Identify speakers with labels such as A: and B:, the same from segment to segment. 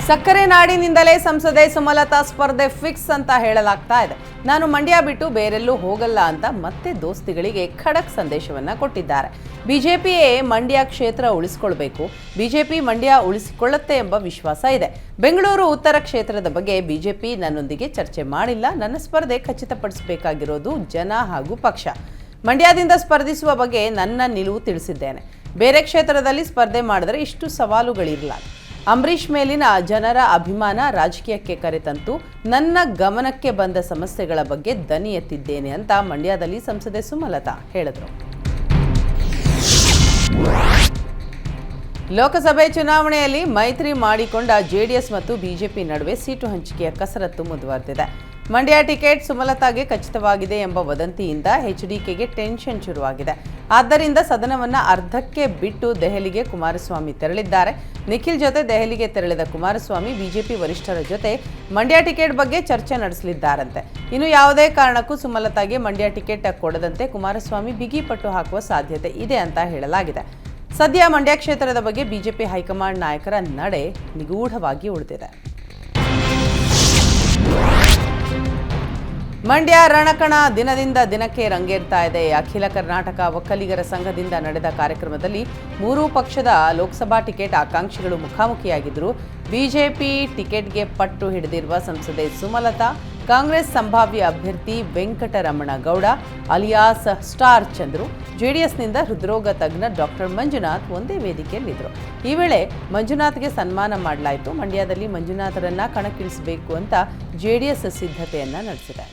A: ಸಕ್ಕರೆ ನಾಡಿನಿಂದಲೇ ಸಂಸದೆ ಸುಮಲತಾ ಸ್ಪರ್ಧೆ ಫಿಕ್ಸ್ ಅಂತ ಹೇಳಲಾಗ್ತಾ ಇದೆ. ನಾನು ಮಂಡ್ಯ ಬಿಟ್ಟು ಬೇರೆಲ್ಲೂ ಹೋಗಲ್ಲ ಅಂತ ಮತ್ತೆ ದೋಸ್ತಿಗಳಿಗೆ ಖಡಕ್ ಸಂದೇಶವನ್ನ ಕೊಟ್ಟಿದ್ದಾರೆ. ಬಿಜೆಪಿಯೇ ಮಂಡ್ಯ ಕ್ಷೇತ್ರ ಉಳಿಸಿಕೊಳ್ಳಬೇಕು, ಬಿಜೆಪಿ ಮಂಡ್ಯ ಉಳಿಸಿಕೊಳ್ಳುತ್ತೆ ಎಂಬ ವಿಶ್ವಾಸ ಇದೆ. ಬೆಂಗಳೂರು ಉತ್ತರ ಕ್ಷೇತ್ರದ ಬಗ್ಗೆ ಬಿಜೆಪಿ ನನ್ನೊಂದಿಗೆ ಚರ್ಚೆ ಮಾಡಿಲ್ಲ. ನನ್ನ ಸ್ಪರ್ಧೆ ಖಚಿತಪಡಿಸಬೇಕಾಗಿರೋದು ಜನ ಹಾಗೂ ಪಕ್ಷ. ಮಂಡ್ಯದಿಂದ ಸ್ಪರ್ಧಿಸುವ ಬಗ್ಗೆ ನನ್ನ ನಿಲುವು ತಿಳಿಸಿದ್ದೇನೆ. ಬೇರೆ ಕ್ಷೇತ್ರದಲ್ಲಿ ಸ್ಪರ್ಧೆ ಮಾಡಿದರೆ ಇಷ್ಟು ಸವಾಲುಗಳಿರಲ್ಲ. ಅಂಬರೀಷ್ ಮೇಲಿನ ಜನರ ಅಭಿಮಾನ ರಾಜಕೀಯಕ್ಕೆ ಕರೆತಂತು ನನ್ನ ಗಮನಕ್ಕೆ ಬಂದ ಸಮಸ್ಯೆಗಳ ಬಗ್ಗೆ ದನಿ ಎತ್ತಿದ್ದೇನೆ ಅಂತ ಮಂಡ್ಯದಲ್ಲಿ ಸಂಸದೆ ಸುಮಲತಾ ಹೇಳಿದರು. ಲೋಕಸಭೆ ಚುನಾವಣೆಯಲ್ಲಿ ಮೈತ್ರಿ ಮಾಡಿಕೊಂಡ ಜೆಡಿಎಸ್ ಮತ್ತು ಬಿಜೆಪಿ ನಡುವೆ ಸೀಟು ಹಂಚಿಕೆಯ ಕಸರತ್ತು ಮುಂದುವರೆದಿದೆ. ಮಂಡ್ಯ ಟಿಕೆಟ್ ಸುಮಲತಾಗೆ ಖಚಿತವಾಗಿದೆ ಎಂಬ ವದಂತಿಯಿಂದ ಎಚ್ಡಿಕೆಗೆ ಟೆನ್ಷನ್ ಶುರುವಾಗಿದೆ. ಆದ್ದರಿಂದ ಸದನವನ್ನು ಅರ್ಧಕ್ಕೆ ಬಿಟ್ಟು ದೆಹಲಿಗೆ ಕುಮಾರಸ್ವಾಮಿ ತೆರಳಿದ್ದಾರೆ. ನಿಖಿಲ್ ಜೊತೆ ದೆಹಲಿಗೆ ತೆರಳಿದ ಕುಮಾರಸ್ವಾಮಿ ಬಿಜೆಪಿ ವರಿಷ್ಠರ ಜೊತೆ ಮಂಡ್ಯ ಟಿಕೆಟ್ ಬಗ್ಗೆ ಚರ್ಚೆ ನಡೆಸಲಿದ್ದಾರಂತೆ. ಇನ್ನು ಯಾವುದೇ ಕಾರಣಕ್ಕೂ ಸುಮಲತಾಗೆ ಮಂಡ್ಯ ಟಿಕೆಟ್ ಕೊಡದಂತೆ ಕುಮಾರಸ್ವಾಮಿ ಬಿಗಿಪಟ್ಟು ಹಾಕುವ ಸಾಧ್ಯತೆ ಇದೆ ಅಂತ ಹೇಳಲಾಗಿದೆ. ಸದ್ಯ ಮಂಡ್ಯ ಕ್ಷೇತ್ರದ ಬಗ್ಗೆ ಬಿಜೆಪಿ ಹೈಕಮಾಂಡ್ ನಾಯಕರ ನಡೆ ನಿಗೂಢವಾಗಿ ಉಳಿದಿದೆ. ಮಂಡ್ಯ ರಣಕಣ ದಿನದಿಂದ ದಿನಕ್ಕೆ ರಂಗೇರ್ತಾ ಇದೆ. ಅಖಿಲ ಕರ್ನಾಟಕ ಒಕ್ಕಲಿಗರ ಸಂಘದಿಂದ ನಡೆದ ಕಾರ್ಯಕ್ರಮದಲ್ಲಿ ಮೂರೂ ಪಕ್ಷದ ಲೋಕಸಭಾ ಟಿಕೆಟ್ ಆಕಾಂಕ್ಷಿಗಳು ಮುಖಾಮುಖಿಯಾಗಿದ್ದರು. ಬಿಜೆಪಿ ಟಿಕೆಟ್ಗೆ ಪಟ್ಟು ಹಿಡಿದಿರುವ ಸಂಸದೆ ಸುಮಲತಾ, ಕಾಂಗ್ರೆಸ್ ಸಂಭಾವ್ಯ ಅಭ್ಯರ್ಥಿ ವೆಂಕಟರಮಣ ಗೌಡ ಅಲಿಯಾಸ್ ಸ್ಟಾರ್ ಚಂದ್ರು, ಜೆಡಿಎಸ್ನಿಂದ ಹೃದ್ರೋಗ ತಜ್ಞ ಡಾಕ್ಟರ್ ಮಂಜುನಾಥ್ ಒಂದೇ ವೇದಿಕೆಯಲ್ಲಿದ್ದರು. ಈ ವೇಳೆ ಮಂಜುನಾಥ್ಗೆ ಸನ್ಮಾನ ಮಾಡಲಾಯಿತು. ಮಂಡ್ಯದಲ್ಲಿ ಮಂಜುನಾಥರನ್ನ ಕಣಕ್ಕಿಳಿಸಬೇಕು ಅಂತ ಜೆಡಿಎಸ್ ಸಿದ್ಧತೆಯನ್ನ ನಡೆಸಿದೆ.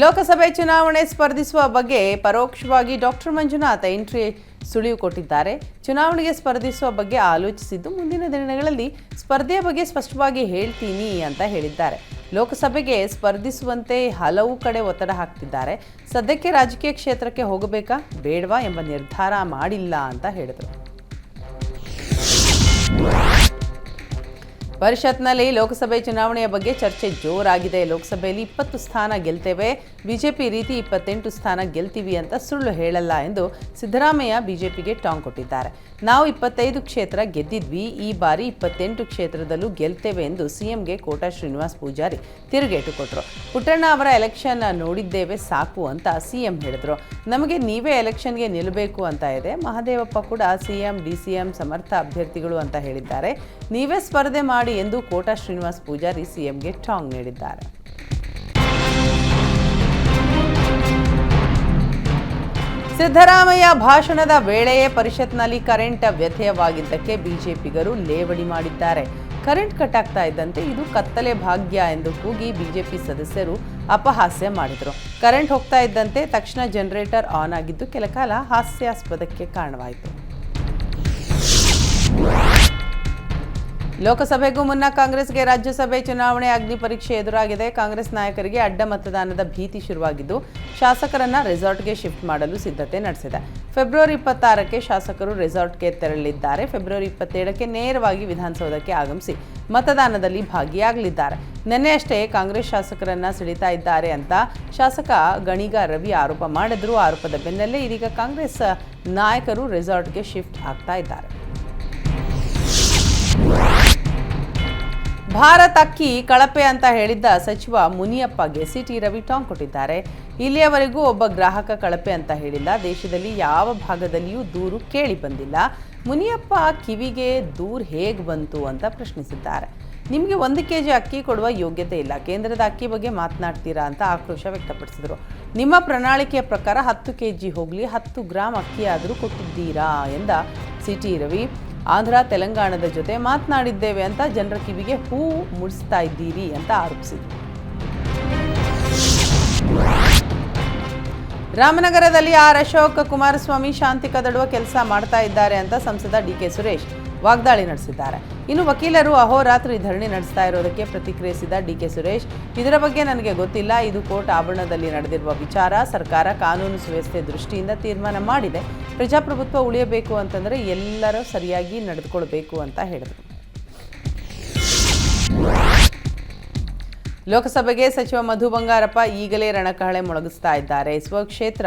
A: ಲೋಕಸಭೆ ಚುನಾವಣೆ ಸ್ಪರ್ಧಿಸುವ ಬಗ್ಗೆ ಪರೋಕ್ಷವಾಗಿ ಡಾಕ್ಟರ್ ಮಂಜುನಾಥ್ ಎಂಟ್ರಿ ಸುಳಿವು ಕೊಟ್ಟಿದ್ದಾರೆ. ಚುನಾವಣೆಗೆ ಸ್ಪರ್ಧಿಸುವ ಬಗ್ಗೆ ಆಲೋಚಿಸಿದ್ದು ಮುಂದಿನ ದಿನಗಳಲ್ಲಿ ಸ್ಪರ್ಧೆಯ ಬಗ್ಗೆ ಸ್ಪಷ್ಟವಾಗಿ ಹೇಳ್ತೀನಿ ಅಂತ ಹೇಳಿದ್ದಾರೆ. ಲೋಕಸಭೆಗೆ ಸ್ಪರ್ಧಿಸುವಂತೆ ಹಲವು ಕಡೆ ಒತ್ತಡ ಹಾಕ್ತಿದ್ದಾರೆ. ಸದ್ಯಕ್ಕೆ ರಾಜಕೀಯ ಕ್ಷೇತ್ರಕ್ಕೆ ಹೋಗಬೇಕಾ ಬೇಡವಾ ಎಂಬ ನಿರ್ಧಾರ ಮಾಡಿಲ್ಲ ಅಂತ ಹೇಳಿದರು. ಪರಿಷತ್ನಲ್ಲಿ ಲೋಕಸಭೆ ಚುನಾವಣೆಯ ಬಗ್ಗೆ ಚರ್ಚೆ ಜೋರಾಗಿದೆ. ಲೋಕಸಭೆಯಲ್ಲಿ 20 ಸ್ಥಾನ ಗೆಲ್ತೇವೆ, ಬಿಜೆಪಿ ರೀತಿ 28 ಸ್ಥಾನ ಗೆಲ್ತೀವಿ ಅಂತ ಸುಳ್ಳು ಹೇಳಲ್ಲ ಎಂದು ಸಿದ್ದರಾಮಯ್ಯ ಬಿಜೆಪಿಗೆ ಟಾಂಗ್ ಕೊಟ್ಟಿದ್ದಾರೆ. ನಾವು 25 ಕ್ಷೇತ್ರ ಗೆದ್ದಿದ್ವಿ, ಈ ಬಾರಿ 28 ಕ್ಷೇತ್ರದಲ್ಲೂ ಗೆಲ್ತೇವೆ ಎಂದು ಸಿಎಂಗೆ ಕೋಟಾ ಶ್ರೀನಿವಾಸ್ ಪೂಜಾರಿ ತಿರುಗೇಟು ಕೊಟ್ಟರು. ಪುಟ್ಟಣ್ಣ ಅವರ ಎಲೆಕ್ಷನ್ ನೋಡಿದ್ದೇವೆ ಸಾಕು ಅಂತ ಸಿಎಂ ಹೇಳಿದರು. ನಮಗೆ ನೀವೇ ಎಲೆಕ್ಷನ್ಗೆ ನಿಲ್ಲಬೇಕು ಅಂತ ಇದೆ. ಮಹದೇವಪ್ಪ ಕೂಡ ಸಿಎಂ ಡಿಸಿಎಂ ಸಮರ್ಥ ಅಭ್ಯರ್ಥಿಗಳು ಅಂತ ಹೇಳಿದ್ದಾರೆ. ನೀವೇ ಸ್ಪರ್ಧೆ ಮಾಡಿ ಎಂದು ಕೋಟಾ ಶ್ರೀನಿವಾಸ್ ಪೂಜಾರಿ ಸಿಎಂಗೆ ಟಾಂಗ್ ನೀಡಿದ್ದಾರೆ. ಸಿದ್ದರಾಮಯ್ಯ ಭಾಷಣದ ವೇಳೆಯೇ ಪರಿಷತ್ನಲ್ಲಿ ಕರೆಂಟ್ ವ್ಯತ್ಯಯವಾಗಿದ್ದಕ್ಕೆ ಬಿಜೆಪಿಗರು ಲೇವಡಿ ಮಾಡಿದ್ದಾರೆ. ಕರೆಂಟ್ ಕಟ್ ಆಗ್ತಾ ಇದ್ದಂತೆ ಇದು ಕತ್ತಲೆ ಭಾಗ್ಯ ಎಂದು ಕೂಗಿ ಬಿಜೆಪಿ ಸದಸ್ಯರು ಅಪಹಾಸ್ಯ ಮಾಡಿದರು. ಕರೆಂಟ್ ಹೋಗ್ತಾ ಇದ್ದಂತೆ ತಕ್ಷಣ ಜನರೇಟರ್ ಆನ್ ಆಗಿದ್ದು ಕೆಲ ಕಾಲ ಹಾಸ್ಯಾಸ್ಪದಕ್ಕೆ ಕಾರಣವಾಯಿತು. ಲೋಕಸಭೆಗೂ ಮುನ್ನ ಕಾಂಗ್ರೆಸ್ಗೆ ರಾಜ್ಯಸಭೆ ಚುನಾವಣೆ ಅಗ್ನಿ ಪರೀಕ್ಷೆ ಎದುರಾಗಿದೆ. ಕಾಂಗ್ರೆಸ್ ನಾಯಕರಿಗೆ ಅಡ್ಡ ಮತದಾನದ ಭೀತಿ ಶುರುವಾಗಿದ್ದು ಶಾಸಕರನ್ನ ರೆಸಾರ್ಟ್ಗೆ ಶಿಫ್ಟ್ ಮಾಡಲು ಸಿದ್ಧತೆ ನಡೆಸಿದೆ. ಫೆಬ್ರವರಿ 26ಕ್ಕೆ ಶಾಸಕರು ರೆಸಾರ್ಟ್ಗೆ ತೆರಳಲಿದ್ದಾರೆ. ಫೆಬ್ರವರಿ 27ಕ್ಕೆ ನೇರವಾಗಿ ವಿಧಾನಸೌಧಕ್ಕೆ ಆಗಮಿಸಿ ಮತದಾನದಲ್ಲಿ ಭಾಗಿಯಾಗಲಿದ್ದಾರೆ. ನಿನ್ನೆಯಷ್ಟೇ ಕಾಂಗ್ರೆಸ್ ಶಾಸಕರನ್ನ ಸಿಡಿತಾ ಇದ್ದಾರೆ ಅಂತ ಶಾಸಕ ಗಣಿಗ ರವಿ ಆರೋಪ ಮಾಡಿದ್ರು. ಆರೋಪದ ಬೆನ್ನಲ್ಲೇ ಇದೀಗ ಕಾಂಗ್ರೆಸ್ ನಾಯಕರು ರೆಸಾರ್ಟ್ಗೆ ಶಿಫ್ಟ್ ಆಗ್ತಾ ಇದ್ದಾರೆ. ಭಾರತ್ ಅಕ್ಕಿ ಕಳಪೆ ಅಂತ ಹೇಳಿದ್ದ ಸಚಿವ ಮುನಿಯಪ್ಪಗೆ ಸಿಟಿ ರವಿ ಟಾಂಗ್ ಕೊಟ್ಟಿದ್ದಾರೆ. ಇಲ್ಲಿಯವರೆಗೂ ಒಬ್ಬ ಗ್ರಾಹಕ ಕಳಪೆ ಅಂತ ಹೇಳಿಲ್ಲ. ದೇಶದಲ್ಲಿ ಯಾವ ಭಾಗದಲ್ಲಿಯೂ ದೂರು ಕೇಳಿ ಬಂದಿಲ್ಲ. ಮುನಿಯಪ್ಪ ಕಿವಿಗೆ ದೂರು ಹೇಗೆ ಬಂತು ಅಂತ ಪ್ರಶ್ನಿಸಿದ್ದಾರೆ. ನಿಮಗೆ 1 ಕೆಜಿ ಅಕ್ಕಿ ಕೊಡುವ ಯೋಗ್ಯತೆ ಇಲ್ಲ, ಕೇಂದ್ರದ ಅಕ್ಕಿ ಬಗ್ಗೆ ಮಾತನಾಡ್ತೀರಾ ಅಂತ ಆಕ್ರೋಶ ವ್ಯಕ್ತಪಡಿಸಿದರು. ನಿಮ್ಮ ಪ್ರಣಾಳಿಕೆಯ ಪ್ರಕಾರ 10 ಕೆಜಿ ಹೋಗಲಿ, 10 ಗ್ರಾಂ ಅಕ್ಕಿ ಆದರೂ ಕೊಟ್ಟಿದ್ದೀರಾ ಎಂದ ಸಿಟಿ ರವಿ, ಆಂಧ್ರ ತೆಲಂಗಾಣದ ಜೊತೆ ಮಾತನಾಡಿದ್ದೇವೆ ಅಂತ ಜನರ ಕಿವಿಗೆ ಹೂ ಮುಡಿಸ್ತಾ ಇದ್ದೀರಿ ಅಂತ ಆರೋಪಿಸಿದರು. ರಾಮನಗರದಲ್ಲಿ ಅಶೋಕ್ ಕುಮಾರಸ್ವಾಮಿ ಶಾಂತಿ ಕದಡುವ ಕೆಲಸ ಮಾಡ್ತಾ ಇದ್ದಾರೆ ಅಂತ ಸಂಸದ ಡಿಕೆ ಸುರೇಶ್ ವಾಗ್ದಾಳಿ ನಡೆಸಿದ್ದಾರೆ. ಇನ್ನು ವಕೀಲರು ಅಹೋರಾತ್ರಿ ಧರಣಿ ನಡೆಸ್ತಾ ಇರೋದಕ್ಕೆ ಪ್ರತಿಕ್ರಿಯಿಸಿದ ಡಿಕೆ ಸುರೇಶ್, ಇದರ ಬಗ್ಗೆ ನನಗೆ ಗೊತ್ತಿಲ್ಲ. ಇದು ಕೋರ್ಟ್ ಆವರಣದಲ್ಲಿ ನಡೆದಿರುವ ವಿಚಾರ. ಸರ್ಕಾರ ಕಾನೂನು ಸುವ್ಯವಸ್ಥೆ ದೃಷ್ಟಿಯಿಂದ ತೀರ್ಮಾನ ಮಾಡಿದೆ. ಪ್ರಜಾಪ್ರಭುತ್ವ ಉಳಿಯಬೇಕು ಅಂತಂದರೆ ಎಲ್ಲರೂ ಸರಿಯಾಗಿ ನಡೆದುಕೊಳ್ಬೇಕು ಅಂತ ಹೇಳಿದರು. ಲೋಕಸಭೆಗೆ ಸಚಿವ ಮಧು ಬಂಗಾರಪ್ಪ ಈಗಲೇ ರಣಕಹಳೆ ಮೊಳಗಿಸ್ತಾ ಇದ್ದಾರೆ. ಸ್ವಕ್ಷೇತ್ರ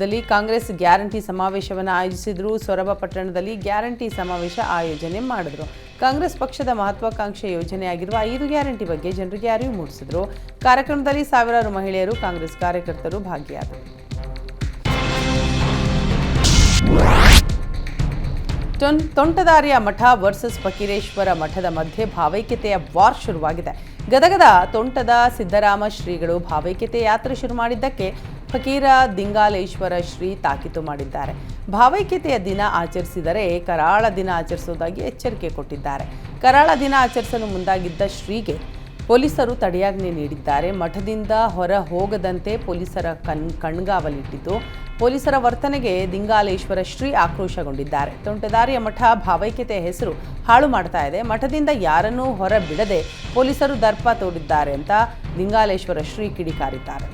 A: ದಲ್ಲಿ ಕಾಂಗ್ರೆಸ್ ಗ್ಯಾರಂಟಿ ಸಮಾವೇಶವನ್ನು ಆಯೋಜಿಸಿದ್ರು. ಸೊರಬ ಪಟ್ಟಣದಲ್ಲಿ ಗ್ಯಾರಂಟಿ ಸಮಾವೇಶ ಆಯೋಜನೆ ಮಾಡಿದ್ರು. ಕಾಂಗ್ರೆಸ್ ಪಕ್ಷದ ಮಹತ್ವಾಕಾಂಕ್ಷೆ ಯೋಜನೆಯಾಗಿರುವ 5 ಗ್ಯಾರಂಟಿ ಬಗ್ಗೆ ಜನರಿಗೆ ಅರಿವು ಮೂಡಿಸಿದ್ರು. ಕಾರ್ಯಕ್ರಮದಲ್ಲಿ ಸಾವಿರಾರು ಮಹಿಳೆಯರು, ಕಾಂಗ್ರೆಸ್ ಕಾರ್ಯಕರ್ತರು ಭಾಗಿಯಾದರು. ತೋಂಟದಾರ್ಯ ಮಠ ವರ್ಸಸ್ ಫಕೀರೇಶ್ವರ ಮಠದ ಮಧ್ಯೆ ಭಾವೈಕ್ಯತೆಯ ವಾರ್ ಶುರುವಾಗಿದೆ. ಗದಗದ ತೋಂಟದ ಸಿದ್ದರಾಮ ಶ್ರೀಗಳು ಭಾವೈಕ್ಯತೆ ಯಾತ್ರೆ ಶುರು ಮಾಡಿದ್ದಕ್ಕೆ ಫಕೀರ ದಿಂಗಾಲೇಶ್ವರ ಶ್ರೀ ತಾಕೀತು ಮಾಡಿದ್ದಾರೆ. ಭಾವೈಕ್ಯತೆಯ ದಿನ ಆಚರಿಸಿದರೆ ಕರಾಳ ದಿನ ಆಚರಿಸುವುದಾಗಿ ಎಚ್ಚರಿಕೆ ಕೊಟ್ಟಿದ್ದಾರೆ. ಕರಾಳ ದಿನ ಆಚರಿಸಲು ಮುಂದಾಗಿದ್ದ ಶ್ರೀಗೆ ಪೊಲೀಸರು ತಡೆಯಾಜ್ಞೆ ನೀಡಿದ್ದಾರೆ. ಮಠದಿಂದ ಹೊರ ಹೋಗದಂತೆ ಪೊಲೀಸರ ಕಣ್ಗಾವಲಿಟ್ಟಿದ್ದು, ಪೊಲೀಸರ ವರ್ತನೆಗೆ ದಿಂಗಾಲೇಶ್ವರ ಶ್ರೀ ಆಕ್ರೋಶಗೊಂಡಿದ್ದಾರೆ. ತೋಂಟದಾರ್ಯ ಮಠ ಭಾವೈಕ್ಯತೆಯ ಹೆಸರು ಹಾಳು ಮಾಡ್ತಾ ಇದೆ, ಮಠದಿಂದ ಯಾರನ್ನೂ ಹೊರ ಬಿಡದೆ ಪೊಲೀಸರು ದರ್ಪ ತೋಡಿದ್ದಾರೆ ಅಂತ ದಿಂಗಾಲೇಶ್ವರ ಶ್ರೀ ಕಿಡಿಕಾರಿದ್ದಾರೆ.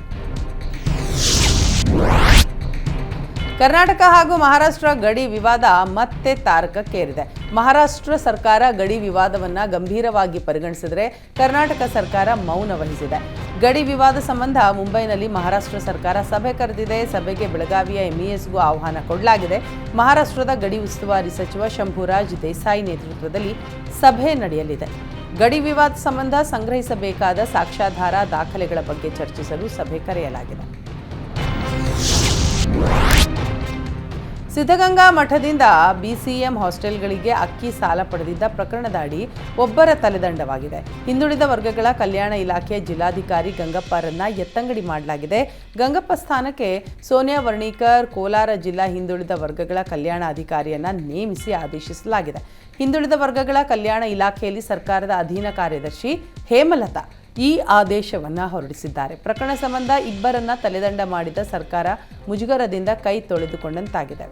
A: ಕರ್ನಾಟಕ ಹಾಗೂ ಮಹಾರಾಷ್ಟ್ರ ಗಡಿ ವಿವಾದ ಮತ್ತೆ ತಾರಕಕ್ಕೇರಿದೆ. ಮಹಾರಾಷ್ಟ್ರ ಸರ್ಕಾರ ಗಡಿ ವಿವಾದವನ್ನು ಗಂಭೀರವಾಗಿ ಪರಿಗಣಿಸಿದರೆ ಕರ್ನಾಟಕ ಸರ್ಕಾರ ಮೌನ ವಹಿಸಿದೆ. ಗಡಿ ವಿವಾದ ಸಂಬಂಧ ಮುಂಬೈನಲ್ಲಿ ಮಹಾರಾಷ್ಟ್ರ ಸರ್ಕಾರ ಸಭೆ ಕರೆದಿದೆ. ಸಭೆಗೆ ಬೆಳಗಾವಿಯ ಎಂಇಎಸ್ಗೂ ಆಹ್ವಾನ ಕೊಡಲಾಗಿದೆ. ಮಹಾರಾಷ್ಟ್ರದ ಗಡಿ ಉಸ್ತುವಾರಿ ಸಚಿವ ಶಂಭುರಾಜ್ ದೇಸಾಯಿ ನೇತೃತ್ವದಲ್ಲಿ ಸಭೆ ನಡೆಯಲಿದೆ. ಗಡಿ ವಿವಾದ ಸಂಬಂಧ ಸಂಗ್ರಹಿಸಬೇಕಾದ ಸಾಕ್ಷ್ಯಾಧಾರ, ದಾಖಲೆಗಳ ಬಗ್ಗೆ ಚರ್ಚಿಸಲು ಸಭೆ ಕರೆಯಲಾಗಿದೆ. ಸಿದ್ಧಗಂಗಾ ಮಠದಿಂದ ಬಿಸಿಎಂ ಹಾಸ್ಟೆಲ್ಗಳಿಗೆ ಅಕ್ಕಿ ಸಾಲ ಪಡೆದಿದ್ದ ಪ್ರಕರಣದ ಅಡಿ ಒಬ್ಬರ ತಲೆದಂಡವಾಗಿದೆ. ಹಿಂದುಳಿದ ವರ್ಗಗಳ ಕಲ್ಯಾಣ ಇಲಾಖೆಯ ಜಿಲ್ಲಾಧಿಕಾರಿ ಗಂಗಪ್ಪರನ್ನ ಎತ್ತಂಗಡಿ ಮಾಡಲಾಗಿದೆ. ಗಂಗಪ್ಪ ಸ್ಥಾನಕ್ಕೆ ಸೋನಿಯಾ ವರ್ಣೀಕರ್ ಕೋಲಾರ ಜಿಲ್ಲಾ ಹಿಂದುಳಿದ ವರ್ಗಗಳ ಕಲ್ಯಾಣ ಅಧಿಕಾರಿಯನ್ನ ನೇಮಿಸಿ ಆದೇಶಿಸಲಾಗಿದೆ. ಹಿಂದುಳಿದ ವರ್ಗಗಳ ಕಲ್ಯಾಣ ಇಲಾಖೆಯಲ್ಲಿ ಸರ್ಕಾರದ ಅಧೀನ ಕಾರ್ಯದರ್ಶಿ ಹೇಮಲತಾ ಈ ಆದೇಶವನ್ನು ಹೊರಡಿಸಿದ್ದಾರೆ. ಪ್ರಕರಣ ಸಂಬಂಧ ಇಬ್ಬರನ್ನ ತಲೆದಂಡ ಮಾಡಿದ ಸರ್ಕಾರ ಮುಜುಗರದಿಂದ ಕೈ ತೊಳೆದುಕೊಂಡಂತಾಗಿದೆ.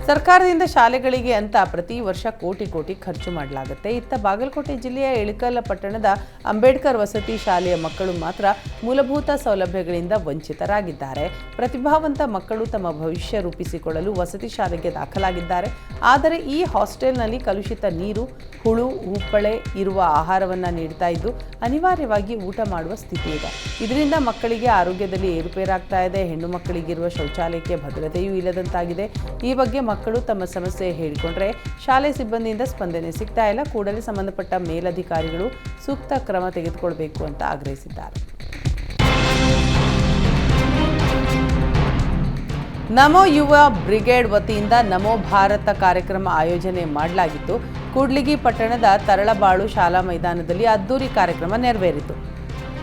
A: ಸರ್ಕಾರದಿಂದ ಶಾಲೆಗಳಿಗೆ ಅಂತ ಪ್ರತಿ ವರ್ಷ ಕೋಟಿ ಖರ್ಚು ಮಾಡಲಾಗುತ್ತೆ. ಇತ್ತ ಬಾಗಲಕೋಟೆ ಜಿಲ್ಲೆಯ ಇಳಕಲ್ ಪಟ್ಟಣದ ಅಂಬೇಡ್ಕರ್ ವಸತಿ ಶಾಲೆಯ ಮಕ್ಕಳು ಮಾತ್ರ ಮೂಲಭೂತ ಸೌಲಭ್ಯಗಳಿಂದ ವಂಚಿತರಾಗಿದ್ದಾರೆ. ಪ್ರತಿಭಾವಂತ ಮಕ್ಕಳು ತಮ್ಮ ಭವಿಷ್ಯ ರೂಪಿಸಿಕೊಳ್ಳಲು ವಸತಿ ಶಾಲೆಗೆ ದಾಖಲಾಗಿದ್ದಾರೆ. ಆದರೆ ಈ ಹಾಸ್ಟೆಲ್ನಲ್ಲಿ ಕಲುಷಿತ ನೀರು, ಹುಳು, ಉಪ್ಪಳೆ ಇರುವ ಆಹಾರವನ್ನು ನೀಡ್ತಾ ಇದ್ದು ಅನಿವಾರ್ಯವಾಗಿ ಊಟ ಮಾಡುವ ಸ್ಥಿತಿ ಇದೆ. ಇದರಿಂದ ಮಕ್ಕಳಿಗೆ ಆರೋಗ್ಯದಲ್ಲಿ ಏರುಪೇರಾಗ್ತಾ ಇದೆ. ಹೆಣ್ಣು ಮಕ್ಕಳಿಗಿರುವ ಶೌಚಾಲಯಕ್ಕೆ ಭದ್ರತೆಯೂ ಇಲ್ಲದಂತಾಗಿದೆ. ಈ ಬಗ್ಗೆ ಮಕ್ಕಳು ತಮ್ಮ ಸಮಸ್ಯೆ ಹೇಳಿಕೊಂಡ್ರೆ ಶಾಲೆ ಸಿಬ್ಬಂದಿಯಿಂದ ಸ್ಪಂದನೆ ಸಿಗ್ತಾ ಇಲ್ಲ. ಕೂಡಲೇ ಸಂಬಂಧಪಟ್ಟ ಮೇಲಧಿಕಾರಿಗಳು ಸೂಕ್ತ ಕ್ರಮ ತೆಗೆದುಕೊಳ್ಳಬೇಕು ಅಂತ ಆಗ್ರಹಿಸಿದ್ದಾರೆ. ನಮೋ ಯುವ ಬ್ರಿಗೇಡ್ ವತಿಯಿಂದ ನಮೋ ಭಾರತ ಕಾರ್ಯಕ್ರಮ ಆಯೋಜನೆ ಮಾಡಲಾಗಿತ್ತು. ಕೂಡ್ಲಿಗಿ ಪಟ್ಟಣದ ತರಳಬಾಳು ಶಾಲಾ ಮೈದಾನದಲ್ಲಿ ಅದ್ದೂರಿ ಕಾರ್ಯಕ್ರಮ ನೆರವೇರಿತು.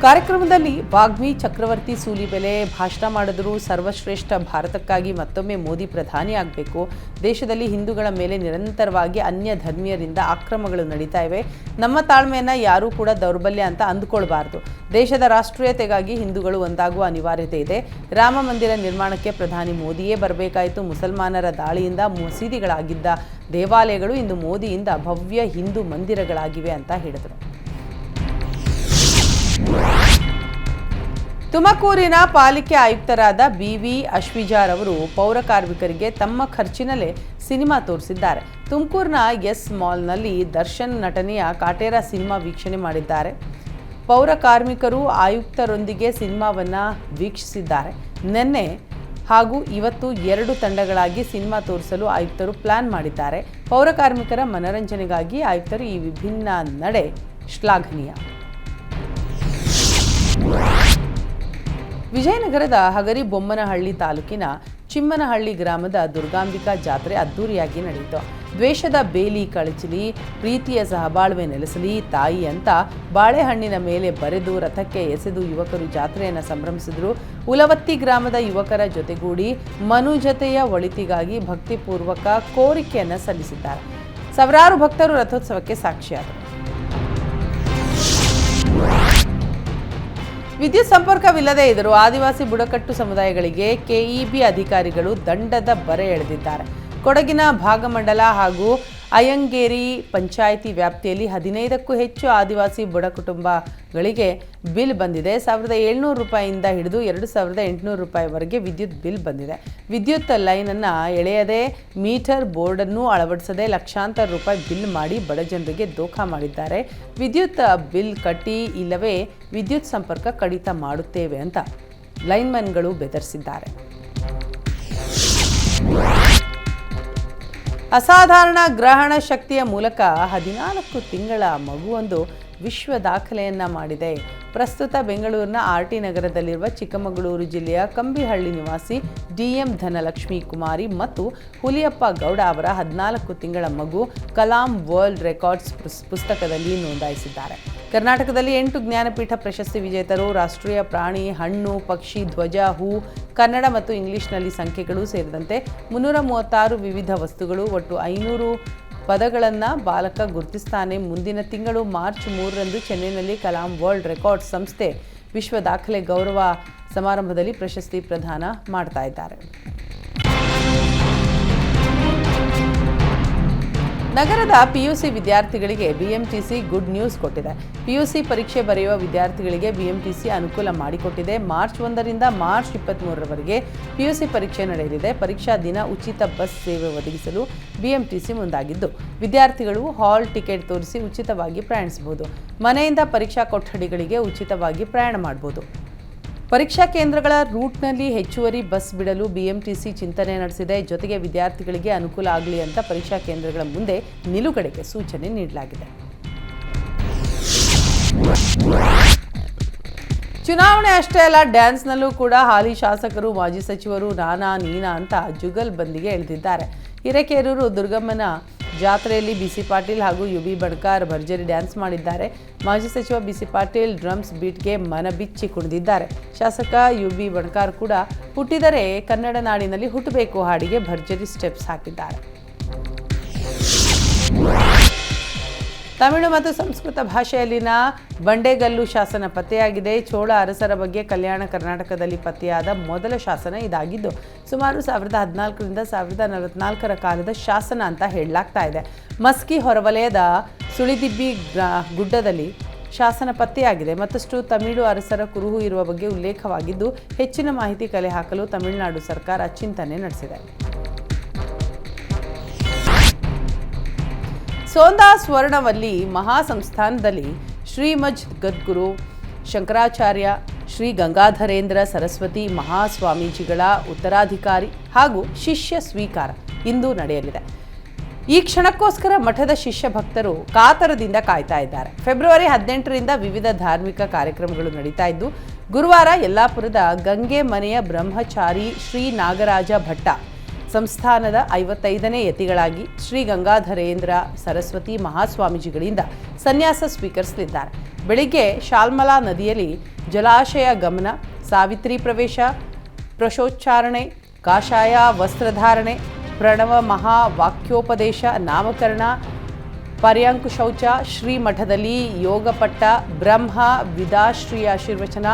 A: ಕಾರ್ಯಕ್ರಮದಲ್ಲಿ ವಾಗ್ಮಿ ಚಕ್ರವರ್ತಿ ಸೂಲಿಬೆಲೆ ಭಾಷಣ ಮಾಡಿದರು. ಸರ್ವಶ್ರೇಷ್ಠ ಭಾರತಕ್ಕಾಗಿ ಮತ್ತೊಮ್ಮೆ ಮೋದಿ ಪ್ರಧಾನಿ ಆಗಬೇಕು. ದೇಶದಲ್ಲಿ ಹಿಂದೂಗಳ ಮೇಲೆ ನಿರಂತರವಾಗಿ ಅನ್ಯ ಧರ್ಮೀಯರಿಂದ ಆಕ್ರಮಗಳು ನಡೀತಾ ಇವೆ. ನಮ್ಮ ತಾಳ್ಮೆಯನ್ನು ಯಾರೂ ಕೂಡ ದೌರ್ಬಲ್ಯ ಅಂತ ಅಂದುಕೊಳ್ಬಾರ್ದು. ದೇಶದ ರಾಷ್ಟ್ರೀಯತೆಗಾಗಿ ಹಿಂದೂಗಳು ಒಂದಾಗುವ ಅನಿವಾರ್ಯತೆ ಇದೆ. ರಾಮ ಮಂದಿರ ನಿರ್ಮಾಣಕ್ಕೆ ಪ್ರಧಾನಿ ಮೋದಿಯೇ ಬರಬೇಕಾಯಿತು. ಮುಸಲ್ಮಾನರ ದಾಳಿಯಿಂದ ಮಸೀದಿಗಳಾಗಿದ್ದ ದೇವಾಲಯಗಳು ಇಂದು ಮೋದಿಯಿಂದ ಭವ್ಯ ಹಿಂದೂ ಮಂದಿರಗಳಾಗಿವೆ ಅಂತ ಹೇಳಿದರು. ತುಮಕೂರಿನ ಪಾಲಿಕೆ ಆಯುಕ್ತರಾದ BV ಅಶ್ವಿಜಾರ್ ಅವರು ಪೌರ ಕಾರ್ಮಿಕರಿಗೆ ತಮ್ಮ ಖರ್ಚಿನಲ್ಲೇ ಸಿನಿಮಾ ತೋರಿಸಿದ್ದಾರೆ. ತುಮಕೂರಿನ ಎಸ್ ಮಾಲ್ನಲ್ಲಿ ದರ್ಶನ್ ನಟನೆಯ ಕಾಟೇರ ಸಿನಿಮಾ ವೀಕ್ಷಣೆ ಮಾಡಿದ್ದಾರೆ. ಪೌರ ಕಾರ್ಮಿಕರು ಆಯುಕ್ತರೊಂದಿಗೆ ಸಿನಿಮಾವನ್ನು ವೀಕ್ಷಿಸಿದ್ದಾರೆ. ನಿನ್ನೆ ಹಾಗೂ ಇವತ್ತು 2 ತಂಡಗಳಾಗಿ ಸಿನಿಮಾ ತೋರಿಸಲು ಆಯುಕ್ತರು ಪ್ಲಾನ್ ಮಾಡಿದ್ದಾರೆ. ಪೌರ ಕಾರ್ಮಿಕರ ಮನರಂಜನೆಗಾಗಿ ಆಯುಕ್ತರು ಈ ವಿಭಿನ್ನ ನಡೆ ಶ್ಲಾಘನೀಯ. ವಿಜಯನಗರದ ಹಗರಿಬೊಮ್ಮನಹಳ್ಳಿ ತಾಲೂಕಿನ ಚಿಮ್ಮನಹಳ್ಳಿ ಗ್ರಾಮದ ದುರ್ಗಾಂಬಿಕಾ ಜಾತ್ರೆ ಅದ್ದೂರಿಯಾಗಿ ನಡೆಯಿತು. ದ್ವೇಷದ ಬೇಲಿ ಕಳಚಲಿ, ಪ್ರೀತಿಯ ಸಹಬಾಳ್ವೆ ನೆಲೆಸಲಿ ತಾಯಿ ಅಂತ ಬಾಳೆಹಣ್ಣಿನ ಮೇಲೆ ಬರೆದು ರಥಕ್ಕೆ ಎಸೆದು ಯುವಕರು ಜಾತ್ರೆಯನ್ನು ಸಂಭ್ರಮಿಸಿದರು. ಉಲವತ್ತಿ ಗ್ರಾಮದ ಯುವಕರ ಜೊತೆಗೂಡಿ ಮನುಜತೆಯ ಒಳಿತಿಗಾಗಿ ಭಕ್ತಿಪೂರ್ವಕ ಕೋರಿಕೆಯನ್ನು ಸಲ್ಲಿಸಿದ್ದಾರೆ. ಸಾವಿರಾರು ಭಕ್ತರು ರಥೋತ್ಸವಕ್ಕೆ ಸಾಕ್ಷಿಯಾದರು. ವಿದ್ಯುತ್ ಸಂಪರ್ಕವಿಲ್ಲದೆ ಇದ್ದರೂ ಆದಿವಾಸಿ ಬುಡಕಟ್ಟು ಸಮುದಾಯಗಳಿಗೆ ಕೆಇಬಿ ಅಧಿಕಾರಿಗಳು ದಂಡದ ಬರೆ ಎಳೆದಿದ್ದಾರೆ. ಕೊಡಗಿನ ಭಾಗಮಂಡಲ ಹಾಗೂ ಅಯ್ಯಂಗೇರಿ ಪಂಚಾಯಿತಿ ವ್ಯಾಪ್ತಿಯಲ್ಲಿ 15ಕ್ಕೂ ಹೆಚ್ಚು ಆದಿವಾಸಿ ಬುಡ ಕುಟುಂಬಗಳಿಗೆ ಬಿಲ್ ಬಂದಿದೆ. 1,700 ರೂಪಾಯಿಯಿಂದ ಹಿಡಿದು 2,800 ರೂಪಾಯಿವರೆಗೆ ವಿದ್ಯುತ್ ಬಿಲ್ ಬಂದಿದೆ. ವಿದ್ಯುತ್ ಲೈನನ್ನು ಎಳೆಯದೆ ಮೀಟರ್ ಬೋರ್ಡನ್ನು ಅಳವಡಿಸದೆ ಲಕ್ಷಾಂತರ ರೂಪಾಯಿ ಬಿಲ್ ಮಾಡಿ ಬಡ ಜನರಿಗೆ ದೋಖಾ ಮಾಡಿದ್ದಾರೆ. ವಿದ್ಯುತ್ ಬಿಲ್ ಕಟ್ಟಿ ಇಲ್ಲವೇ ವಿದ್ಯುತ್ ಸಂಪರ್ಕ ಕಡಿತ ಮಾಡುತ್ತೇವೆ ಅಂತ ಲೈನ್ಮನ್ಗಳು ಬೆದರಿಸಿದ್ದಾರೆ. ಅಸಾಧಾರಣ ಗ್ರಹಣ ಶಕ್ತಿಯ ಮೂಲಕ 14 ತಿಂಗಳ ಮಗುವೊಂದು ವಿಶ್ವ ದಾಖಲೆಯನ್ನ ಮಾಡಿದೆ. ಪ್ರಸ್ತುತ ಬೆಂಗಳೂರಿನ ಆರ್ಟಿ ನಗರದಲ್ಲಿರುವ ಚಿಕ್ಕಮಗಳೂರು ಜಿಲ್ಲೆಯ ಕಂಬಿಹಳ್ಳಿ ನಿವಾಸಿ ಡಿಎಂ ಧನಲಕ್ಷ್ಮಿ ಕುಮಾರಿ ಮತ್ತು ಹುಲಿಯಪ್ಪ ಗೌಡ ಅವರ 14 ತಿಂಗಳ ಮಗು ಕಲಾಂ ವರ್ಲ್ಡ್ ರೆಕಾರ್ಡ್ಸ್ ಪುಸ್ತಕದಲ್ಲಿ ನೋಂದಾಯಿಸಿದ್ದಾರೆ. ಕರ್ನಾಟಕದಲ್ಲಿ 8 ಜ್ಞಾನಪೀಠ ಪ್ರಶಸ್ತಿ ವಿಜೇತರು, ರಾಷ್ಟ್ರೀಯ ಪ್ರಾಣಿ, ಹಣ್ಣು, ಪಕ್ಷಿ, ಧ್ವಜ, ಹೂ, ಕನ್ನಡ ಮತ್ತು ಇಂಗ್ಲಿಷ್ನಲ್ಲಿ ಸಂಖ್ಯೆಗಳು ಸೇರಿದಂತೆ 336 ವಿವಿಧ ವಸ್ತುಗಳು, ಒಟ್ಟು 500 ಪದಗಳನ್ನು ಬಾಲಕ ಗುರುತಿಸ್ತಾನೆ. ಮುಂದಿನ ತಿಂಗಳು ಮಾರ್ಚ್ 3ರಂದು ಚೆನ್ನೈನಲ್ಲಿ ಕಲಾಂ ವರ್ಲ್ಡ್ ರೆಕಾರ್ಡ್ಸ್ ಸಂಸ್ಥೆ ವಿಶ್ವ ದಾಖಲೆ ಗೌರವ ಸಮಾರಂಭದಲ್ಲಿ ಪ್ರಶಸ್ತಿ ಪ್ರದಾನ ಮಾಡ್ತಾ ಇದ್ದಾರೆ. ನಗರದ ಪಿಯುಸಿ ವಿದ್ಯಾರ್ಥಿಗಳಿಗೆ ಬಿಎಂಟಿಸಿ ಗುಡ್ ನ್ಯೂಸ್ ಕೊಟ್ಟಿದೆ. ಪಿಯುಸಿ ಪರೀಕ್ಷೆ ಬರೆಯುವ ವಿದ್ಯಾರ್ಥಿಗಳಿಗೆ ಬಿಎಂಟಿಸಿ ಅನುಕೂಲ ಮಾಡಿಕೊಟ್ಟಿದೆ. ಮಾರ್ಚ್ 1ರಿಂದ ಮಾರ್ಚ್ 23ರವರೆಗೆ ಪಿಯುಸಿ ಪರೀಕ್ಷೆ ನಡೆಯಲಿದೆ. ಪರೀಕ್ಷಾ ದಿನ ಉಚಿತ ಬಸ್ ಸೇವೆ ಒದಗಿಸಲು ಬಿಎಂಟಿಸಿ ಮುಂದಾಗಿದ್ದು, ವಿದ್ಯಾರ್ಥಿಗಳು ಹಾಲ್ ಟಿಕೆಟ್ ತೋರಿಸಿ ಉಚಿತವಾಗಿ ಪ್ರಯಾಣಿಸಬಹುದು. ಮನೆಯಿಂದ ಪರೀಕ್ಷಾ ಕೊಠಡಿಗಳಿಗೆ ಉಚಿತವಾಗಿ ಪ್ರಯಾಣ ಮಾಡಬಹುದು. ಪರೀಕ್ಷಾ ಕೇಂದ್ರಗಳ ರೂಟ್ನಲ್ಲಿ ಹೆಚ್ಚುವರಿ ಬಸ್ ಬಿಡಲು ಬಿಎಂಟಿಸಿ ಚಿಂತನೆ ನಡೆಸಿದೆ. ಜೊತೆಗೆ ವಿದ್ಯಾರ್ಥಿಗಳಿಗೆ ಅನುಕೂಲ ಆಗಲಿ ಅಂತ ಪರೀಕ್ಷಾ ಕೇಂದ್ರಗಳ ಮುಂದೆ ನಿಲುಗಡೆಗೆ ಸೂಚನೆ ನೀಡಲಾಗಿದೆ. ಚುನಾವಣೆ ಅಷ್ಟೇ ಅಲ್ಲ, ಡ್ಯಾನ್ಸ್ನಲ್ಲೂ ಕೂಡ ಹಾಲಿ ಶಾಸಕರು, ಮಾಜಿ ಸಚಿವರು ನಾನಾ ನೀನಾ ಅಂತ ಜುಗಲ್ಬಂದಿಗೆ ಇಳಿದಿದ್ದಾರೆ. ಹಿರೇಕೆರೂರು ದುರ್ಗಮ್ಮನ ಜಾತ್ರೆಯಲ್ಲಿ ಬಿಸಿ ಪಾಟೀಲ್ ಹಾಗೂ ಯುಬಿ ಬಣಕಾರ್ ಭರ್ಜರಿ ಡ್ಯಾನ್ಸ್ ಮಾಡಿದ್ದಾರೆ. ಮಾಜಿ ಸಚಿವ ಬಿಸಿ ಪಾಟೀಲ್ ಡ್ರಮ್ಸ್ ಬೀಟ್ಗೆ ಮನಬಿಚ್ಚಿ ಕುಣಿದಿದ್ದಾರೆ. ಶಾಸಕ ಯುಬಿ ಬಣಕಾರ್ ಕೂಡ ಹುಟ್ಟಿದರೆ ಕನ್ನಡ ನಾಡಿನಲ್ಲಿ ಹುಟ್ಟಬೇಕು ಹಾಡಿಗೆ ಭರ್ಜರಿ ಸ್ಟೆಪ್ಸ್ ಹಾಕಿದ್ದಾರೆ. ತಮಿಳು ಮತ್ತು ಸಂಸ್ಕೃತ ಭಾಷೆಯಲ್ಲಿನ ಬಂಡೆಗಲ್ಲು ಶಾಸನ ಪತ್ತೆಯಾಗಿದೆ. ಚೋಳ ಅರಸರ ಬಗ್ಗೆ ಕಲ್ಯಾಣ ಕರ್ನಾಟಕದಲ್ಲಿ ಪತ್ತೆಯಾದ ಮೊದಲ ಶಾಸನ ಇದಾಗಿದ್ದು, ಸುಮಾರು 1014ರಿಂದ 1044ರ ಕಾಲದ ಶಾಸನ ಅಂತ ಹೇಳಲಾಗ್ತಾ ಇದೆ. ಮಸ್ಕಿ ಹೊರವಲಯದ ಸುಳಿದಿಬ್ಬಿ ಗುಡ್ಡದಲ್ಲಿ ಶಾಸನ ಪತ್ತೆಯಾಗಿದೆ. ಮತ್ತಷ್ಟು ತಮಿಳು ಅರಸರ ಕುರುಹು ಇರುವ ಬಗ್ಗೆ ಉಲ್ಲೇಖವಾಗಿದ್ದು, ಹೆಚ್ಚಿನ ಮಾಹಿತಿ ಕಲೆ ಹಾಕಲು ತಮಿಳುನಾಡು ಸರ್ಕಾರ ಚಿಂತನೆ ನಡೆಸಿದೆ. ಸೋಂದಾ ಸ್ವರ್ಣವಲ್ಲಿ ಮಹಾಸಂಸ್ಥಾನದಲ್ಲಿ ಶ್ರೀಮಜ್ ಗದ್ಗುರು ಶಂಕರಾಚಾರ್ಯ ಶ್ರೀ ಗಂಗಾಧರೇಂದ್ರ ಸರಸ್ವತಿ ಮಹಾಸ್ವಾಮೀಜಿಗಳ ಉತ್ತರಾಧಿಕಾರಿ ಹಾಗೂ ಶಿಷ್ಯ ಸ್ವೀಕಾರ ಇಂದು ನಡೆಯಲಿದೆ. ಈ ಕ್ಷಣಕ್ಕೋಸ್ಕರ ಮಠದ ಶಿಷ್ಯ ಭಕ್ತರು ಕಾತರದಿಂದ ಕಾಯ್ತಾ ಇದ್ದಾರೆ. ಫೆಬ್ರವರಿ 18ರಿಂದ ವಿವಿಧ ಧಾರ್ಮಿಕ ಕಾರ್ಯಕ್ರಮಗಳು ನಡೀತಾ ಇದ್ದು, ಗುರುವಾರ ಯಲ್ಲಾಪುರದ ಗಂಗೆ ಮನೆಯ ಬ್ರಹ್ಮಚಾರಿ ಶ್ರೀ ನಾಗರಾಜ ಭಟ್ಟ ಸಂಸ್ಥಾನದ 55ನೇ ಯತಿಗಳಾಗಿ ಶ್ರೀ ಗಂಗಾಧರೇಂದ್ರ ಸರಸ್ವತಿ ಮಹಾಸ್ವಾಮೀಜಿಗಳಿಂದ ಸನ್ಯಾಸ ಸ್ವೀಕರಿಸಲಿದ್ದಾರೆ. ಬೆಳಿಗ್ಗೆ ಶಾಲ್ಮಲಾ ನದಿಯಲ್ಲಿ ಜಲಾಶಯ ಗಮನ, ಸಾವಿತ್ರಿ ಪ್ರವೇಶ, ಪ್ರಶೋಚ್ಚಾರಣೆ, ಕಾಷಾಯ ವಸ್ತ್ರಧಾರಣೆ, ಪ್ರಣವ ಮಹಾವಾಕ್ಯೋಪದೇಶ, ನಾಮಕರಣ, ಪರ್ಯಾಂಕುಶೌಚ, ಶ್ರೀಮಠದಲ್ಲಿ ಯೋಗಪಟ್ಟ, ಬ್ರಹ್ಮ ವಿದಾಶ್ರೀ ಆಶೀರ್ವಚನ,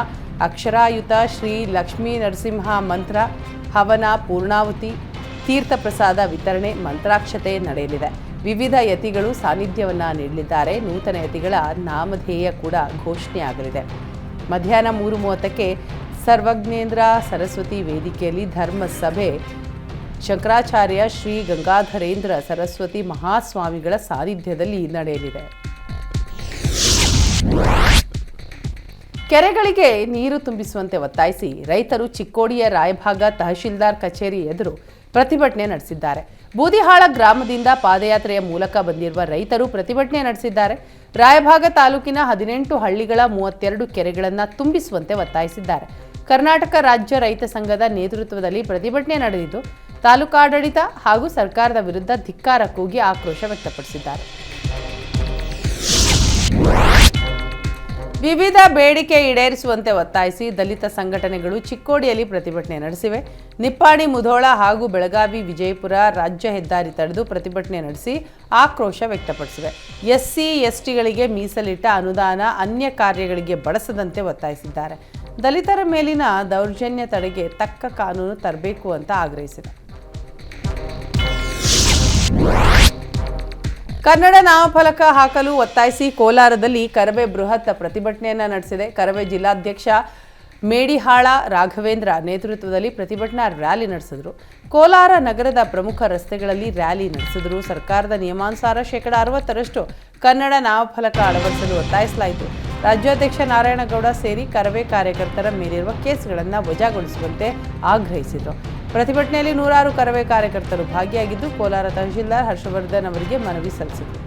A: ಅಕ್ಷರಾಯುತ ಶ್ರೀ ಲಕ್ಷ್ಮೀ ನರಸಿಂಹ ಮಂತ್ರ, ಹವನ, ಪೂರ್ಣಾವತಿ, ತೀರ್ಥ ಪ್ರಸಾದ ವಿತರಣೆ, ಮಂತ್ರಾಕ್ಷತೆ ನಡೆಯಲಿದೆ. ವಿವಿಧ ಯತಿಗಳು ಸಾನ್ನಿಧ್ಯವನ್ನು ನೀಡಲಿದ್ದಾರೆ. ನೂತನ ಯತಿಗಳ ನಾಮಧೇಯ ಕೂಡ ಘೋಷಣೆಯಾಗಲಿದೆ. ಮಧ್ಯಾಹ್ನ 3:30ಕ್ಕೆ ಸರ್ವಜ್ಞೇಂದ್ರ ಸರಸ್ವತಿ ವೇದಿಕೆಯಲ್ಲಿ ಧರ್ಮಸಭೆ ಶಂಕರಾಚಾರ್ಯ ಶ್ರೀ ಗಂಗಾಧರೇಂದ್ರ ಸರಸ್ವತಿ ಮಹಾಸ್ವಾಮಿಗಳ ಸಾನ್ನಿಧ್ಯದಲ್ಲಿ ನಡೆಯಲಿದೆ. ಕೆರೆಗಳಿಗೆ ನೀರು ತುಂಬಿಸುವಂತೆ ಒತ್ತಾಯಿಸಿ ರೈತರು ಚಿಕ್ಕೋಡಿಯ ರಾಯಭಾಗ ತಹಶೀಲ್ದಾರ್ ಕಚೇರಿ ಎದುರು ಪ್ರತಿಭಟನೆ ನಡೆಸಿದ್ದಾರೆ. ಬೂದಿಹಾಳ ಗ್ರಾಮದಿಂದ ಪಾದಯಾತ್ರೆಯ ಮೂಲಕ ಬಂದಿರುವ ರೈತರು ಪ್ರತಿಭಟನೆ ನಡೆಸಿದ್ದಾರೆ. ರಾಯಭಾಗ ತಾಲೂಕಿನ 18 ಹಳ್ಳಿಗಳ 32 ಕೆರೆಗಳನ್ನು ತುಂಬಿಸುವಂತೆ ಒತ್ತಾಯಿಸಿದ್ದಾರೆ. ಕರ್ನಾಟಕ ರಾಜ್ಯ ರೈತ ಸಂಘದ ನೇತೃತ್ವದಲ್ಲಿ ಪ್ರತಿಭಟನೆ ನಡೆದಿದ್ದು, ತಾಲೂಕಾಡಳಿತ ಹಾಗೂ ಸರ್ಕಾರದ ವಿರುದ್ಧ ಧಿಕ್ಕಾರ ಕೂಗಿ ಆಕ್ರೋಶ ವ್ಯಕ್ತಪಡಿಸಿದ್ದಾರೆ. ವಿವಿಧ ಬೇಡಿಕೆ ಈಡೇರಿಸುವಂತೆ ಒತ್ತಾಯಿಸಿ ದಲಿತ ಸಂಘಟನೆಗಳು ಚಿಕ್ಕೋಡಿಯಲ್ಲಿ ಪ್ರತಿಭಟನೆ ನಡೆಸಿವೆ. ನಿಪ್ಪಾಣಿ, ಮುಧೋಳ ಹಾಗೂ ಬೆಳಗಾವಿ, ವಿಜಯಪುರ ರಾಜ್ಯ ಹೆದ್ದಾರಿ ತಡೆದು ಪ್ರತಿಭಟನೆ ನಡೆಸಿ ಆಕ್ರೋಶ ವ್ಯಕ್ತಪಡಿಸಿವೆ. ಎಸ್ಸಿ, ಎಸ್ಟಿಗಳಿಗೆ ಮೀಸಲಿಟ್ಟ ಅನುದಾನ ಅನ್ಯ ಕಾರ್ಯಗಳಿಗೆ ಬಳಸದಂತೆ ಒತ್ತಾಯಿಸಿದ್ದಾರೆ. ದಲಿತರ ಮೇಲಿನ ದೌರ್ಜನ್ಯ ತಡೆಗೆ ತಕ್ಕ ಕಾನೂನು ತರಬೇಕು ಅಂತ ಆಗ್ರಹಿಸಿದೆ. ಕನ್ನಡ ನಾಮಫಲಕ ಹಾಕಲು ಒತ್ತಾಯಿಸಿ ಕೋಲಾರದಲ್ಲಿ ಕರವೇ ಬೃಹತ್ ಪ್ರತಿಭಟನೆಯನ್ನು ನಡೆಸಿದೆ. ಕರವೇ ಜಿಲ್ಲಾಧ್ಯಕ್ಷ ಮೇಡಿಹಾಳ ರಾಘವೇಂದ್ರ ನೇತೃತ್ವದಲ್ಲಿ ಪ್ರತಿಭಟನಾ ರ್ಯಾಲಿ ನಡೆಸಿದರು. ಕೋಲಾರ ನಗರದ ಪ್ರಮುಖ ರಸ್ತೆಗಳಲ್ಲಿ ರ್ಯಾಲಿ ನಡೆಸಿದರು. ಸರ್ಕಾರದ ನಿಯಮಾನುಸಾರ 60% ಕನ್ನಡ ನಾಮಫಲಕ ಅಳವಡಿಸಲು ಒತ್ತಾಯಿಸಲಾಯಿತು. ರಾಜ್ಯಾಧ್ಯಕ್ಷ ನಾರಾಯಣಗೌಡ ಸೇರಿ ಕರವೇ ಕಾರ್ಯಕರ್ತರ ಮೇಲಿರುವ ಕೇಸ್ಗಳನ್ನು ವಜಾಗೊಳಿಸುವಂತೆ ಆಗ್ರಹಿಸಿದರು. ಪ್ರತಿಭಟನೆಯಲ್ಲಿ 100 ಕರವೇ ಕಾರ್ಯಕರ್ತರು ಭಾಗಿಯಾಗಿದ್ದು ಕೋಲಾರ ತಹಶೀಲ್ದಾರ್ ಹರ್ಷವರ್ಧನ್ ಅವರಿಗೆ ಮನವಿ ಸಲ್ಲಿಸಿದರು.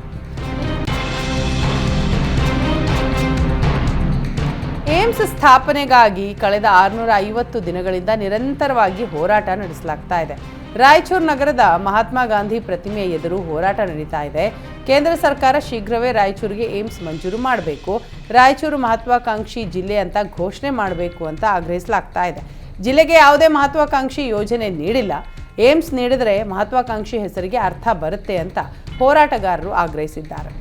A: ಏಮ್ಸ್ ಸ್ಥಾಪನೆಗಾಗಿ ಕಳೆದ 650 ದಿನಗಳಿಂದ ನಿರಂತರವಾಗಿ ಹೋರಾಟ ನಡೆಸಲಾಗ್ತಾ ಇದೆ. ರಾಯಚೂರು ನಗರದ ಮಹಾತ್ಮ ಗಾಂಧಿ ಪ್ರತಿಮೆ ಎದುರು ಹೋರಾಟ ನಡೀತಾ ಇದೆ. ಕೇಂದ್ರ ಸರ್ಕಾರ ಶೀಘ್ರವೇ ರಾಯಚೂರಿಗೆ ಏಮ್ಸ್ ಮಂಜೂರು ಮಾಡಬೇಕು, ರಾಯಚೂರು ಮಹತ್ವಾಕಾಂಕ್ಷಿ ಜಿಲ್ಲೆ ಅಂತ ಘೋಷಣೆ ಮಾಡಬೇಕು ಅಂತ ಆಗ್ರಹಿಸಲಾಗ್ತಾ ಇದೆ. ಜಿಲ್ಲೆಗೆ ಯಾವುದೇ ಮಹತ್ವಾಕಾಂಕ್ಷಿ ಯೋಜನೆ ನೀಡಿಲ್ಲ. ಏಮ್ಸ್ ನೀಡಿದರೆ ಮಹತ್ವಾಕಾಂಕ್ಷಿ ಹೆಸರಿಗೆ ಅರ್ಥ ಬರುತ್ತೆ ಅಂತ ಹೋರಾಟಗಾರರು ಆಗ್ರಹಿಸಿದ್ದಾರೆ.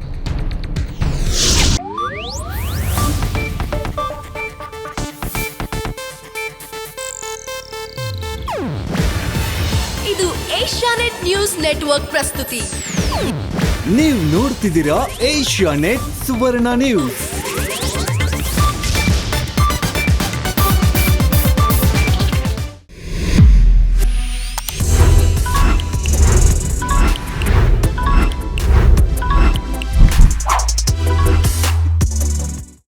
B: ಇದು ಏಷ್ಯಾನೆಟ್ ನ್ಯೂಸ್ ನೆಟ್ವರ್ಕ್ ಪ್ರಸ್ತುತಿ.
C: ನೀವು ನೋಡ್ತಿದ್ದೀರಾ ಏಷ್ಯಾನೆಟ್ ಸುವರ್ಣ ನ್ಯೂಸ್.